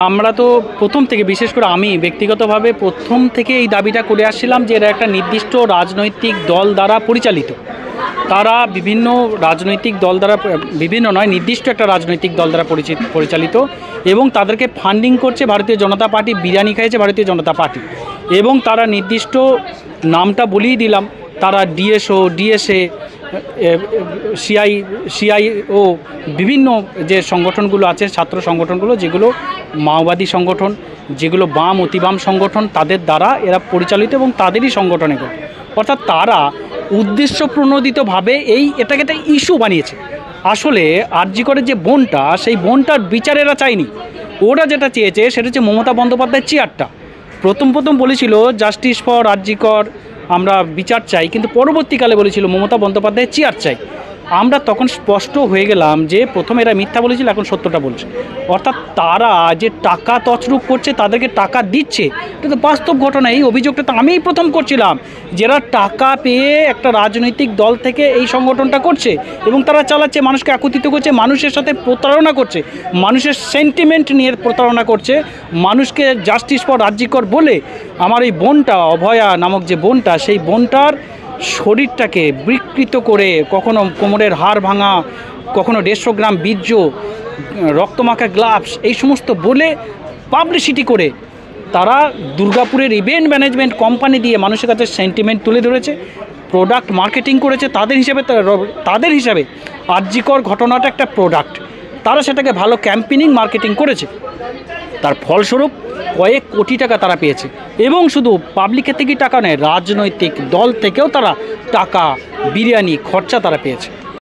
আমরা তো প্রথম থেকে, বিশেষ করে আমি ব্যক্তিগতভাবে প্রথম থেকে এই দাবিটা করে আসছিলাম যে এরা একটা নির্দিষ্ট রাজনৈতিক দল দ্বারা পরিচালিত। তারা বিভিন্ন রাজনৈতিক দল দ্বারা, বিভিন্ন নয়, নির্দিষ্ট একটা রাজনৈতিক দল দ্বারা পরিচালিত, এবং তাদেরকে ফান্ডিং করছে ভারতীয় জনতা পার্টি, বিরিয়ানি খাইছে ভারতীয় জনতা পার্টি, এবং তারা নির্দিষ্ট নামটা বলেই দিলাম, তারা ডিএসও, ডিএসএ, সিআইও, বিভিন্ন যে সংগঠনগুলো আছে, ছাত্র সংগঠনগুলো, যেগুলো মাওবাদী সংগঠন, যেগুলো বাম অতি বাম সংগঠন, তাদের দ্বারা এরা পরিচালিত এবং তাদেরই সংগঠনে করে। অর্থাৎ তারা উদ্দেশ্য প্রণোদিতভাবে এটাকে একটা ইস্যু বানিয়েছে। আসলে আরজি করের যে বোনটা, সেই বোনটার বিচার এরা চায়নি। ওরা যেটা চেয়েছে সেটা হচ্ছে মমতা বন্দ্যোপাধ্যায়ের চেয়ারটা। প্রথম বলেছিল জাস্টিস ফর আরজি কর, আমরা বিচার চাই, কিন্তু পরবর্তীকালে বলেছিল মমতা বন্দ্যোপাধ্যায়ের চেয়ার চাই। আমরা তখন স্পষ্ট হয়ে গেলাম যে প্রথমে এরা মিথ্যা বলেছিল, এখন সত্যটা বলছে। অর্থাৎ তারা যে টাকা তছরূপ করছে, তাদেরকে টাকা দিচ্ছে, এটা তো বাস্তব ঘটনা। এই অভিযোগটা তো আমিই প্রথম করছিলাম, যারা টাকা পেয়ে একটা রাজনৈতিক দল থেকে এই সংগঠনটা করছে এবং তারা চালাচ্ছে, মানুষকে একত্রিত করছে, মানুষের সাথে প্রতারণা করছে, মানুষের সেন্টিমেন্ট নিয়ে প্রতারণা করছে, মানুষকে জাস্টিস ফর আরজি কর বলে আমার এই বোনটা, অভয়া নামক যে বোনটা, সেই বোনটার শরীরটাকে বিকৃত করে, কখনো কোমরের হাড় ভাঙা, কখনো 150 গ্রাম বীর্য, রক্তমাখা গ্লাভস, এই সমস্ত বলে পাবলিসিটি করে তারা দুর্গাপুরের ইভেন্ট ম্যানেজমেন্ট কোম্পানি দিয়ে মানুষের কাছে সেন্টিমেন্ট তুলে ধরেছে, প্রোডাক্ট মার্কেটিং করেছে। তাদের হিসাবে আরজি কর ঘটনাটা একটা প্রোডাক্ট, তারা সেটাকে ভালো ক্যাম্পেনিং মার্কেটিং করেছে। তার ফলস্বরূপ কয়েক কোটি টাকা তারা পেয়েছে, এবং শুধু পাবলিকের থেকেই টাকা নেয়, রাজনৈতিক দল থেকেও তারা টাকা, বিরিয়ানি খরচা তারা পেয়েছে।